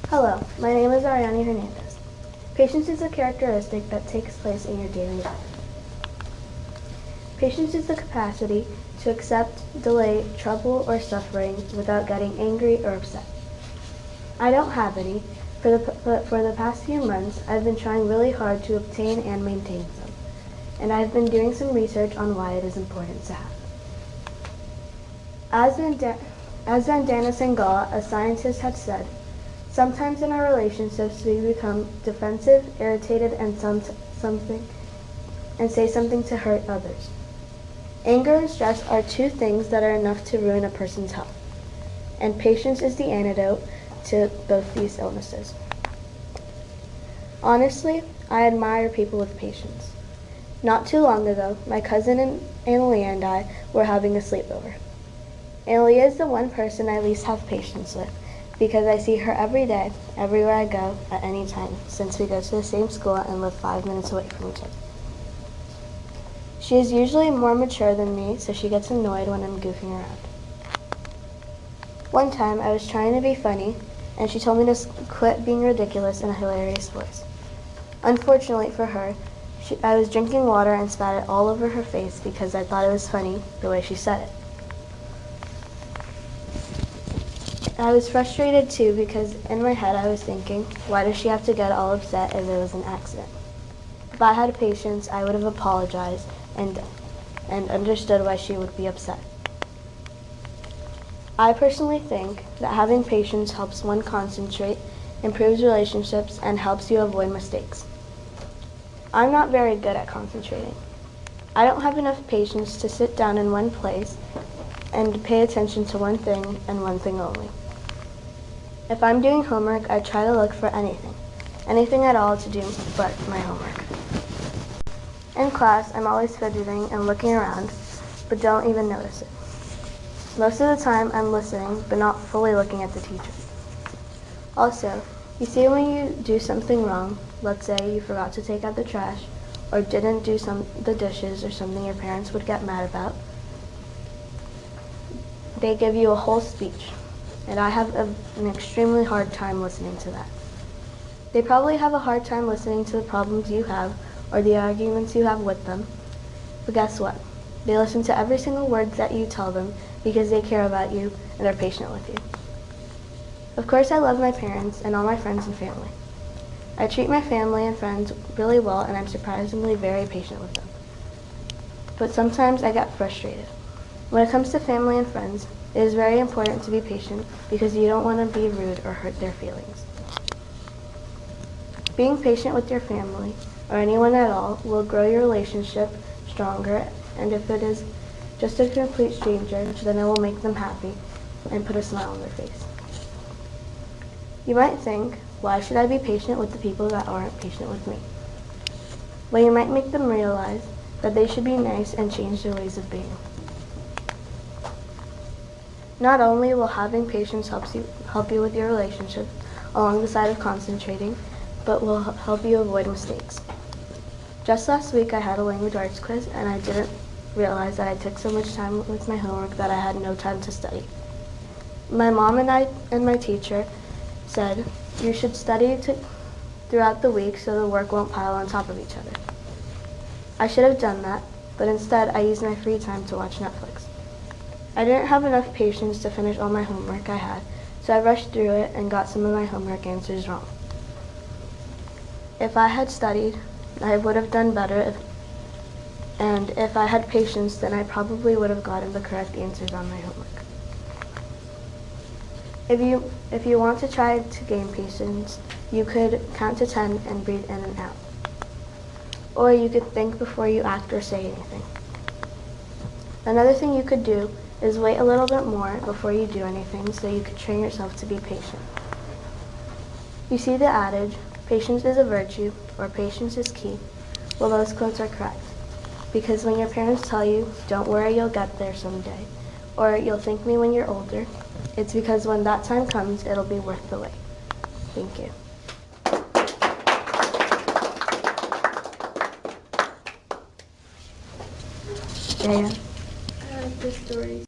Hello, my name is Arianne Hernandez. Patience is a characteristic that takes place in your daily life. Patience is the capacity to accept, delay, trouble, or suffering without getting angry or upset. I don't have any, but for the past few months I've been trying really hard to obtain and maintain some, and I've been doing some research on why it is important to have. As Vandana Singhal, a scientist, had said, sometimes in our relationships we become defensive, irritated, and say something to hurt others. Anger and stress are two things that are enough to ruin a person's health, and patience is the antidote to both these illnesses. Honestly, I admire people with patience. Not too long ago, my cousin Annalie and I were having a sleepover. Annalie is the one person I least have patience with, because I see her every day, everywhere I go, at any time, since we go to the same school and live 5 minutes away from each other. She is usually more mature than me, so she gets annoyed when I'm goofing around. One time, I was trying to be funny, and she told me to quit being ridiculous in a hilarious voice. Unfortunately for her, I was drinking water and spat it all over her face because I thought it was funny the way she said it. I was frustrated too because in my head I was thinking, why does she have to get all upset if it was an accident? If I had patience, I would have apologized and understood why she would be upset. I personally think that having patience helps one concentrate, improves relationships, and helps you avoid mistakes. I'm not very good at concentrating. I don't have enough patience to sit down in one place and pay attention to one thing and one thing only. If I'm doing homework, I try to look for anything at all to do but my homework. In class, I'm always fidgeting and looking around, but don't even notice it. Most of the time, I'm listening, but not fully looking at the teacher. Also, you see when you do something wrong, let's say you forgot to take out the trash, or didn't do the dishes or something your parents would get mad about, they give you a whole speech, and I have an extremely hard time listening to that. They probably have a hard time listening to the problems you have or the arguments you have with them, but guess what? They listen to every single word that you tell them because they care about you and are patient with you. Of course, I love my parents and all my friends and family. I treat my family and friends really well, and I'm surprisingly very patient with them. But sometimes I get frustrated. When it comes to family and friends, it is very important to be patient because you don't want to be rude or hurt their feelings. Being patient with your family, or anyone at all, will grow your relationship stronger, and if it is just a complete stranger, then it will make them happy and put a smile on their face. You might think, why should I be patient with the people that aren't patient with me? Well, you might make them realize that they should be nice and change their ways of being. Not only will having patience help you with your relationship along the side of concentrating, but will help you avoid mistakes. Just last week I had a language arts quiz, and I didn't realize that I took so much time with my homework that I had no time to study. My mom and my teacher said, you should study throughout the week so the work won't pile on top of each other. I should have done that, but instead I used my free time to watch Netflix. I didn't have enough patience to finish all my homework I had, so I rushed through it and got some of my homework answers wrong. If I had studied, I would have done better, and if I had patience, then I probably would have gotten the correct answers on my homework. If you want to try to gain patience, you could count to 10 and breathe in and out. Or you could think before you act or say anything. Another thing you could do is wait a little bit more before you do anything so you could train yourself to be patient. You see the adage, patience is a virtue, or patience is key. Well, those quotes are correct. Because when your parents tell you, don't worry, you'll get there someday, or you'll thank me when you're older, it's because when that time comes, it'll be worth the wait. Thank you. Jaya? I like this story.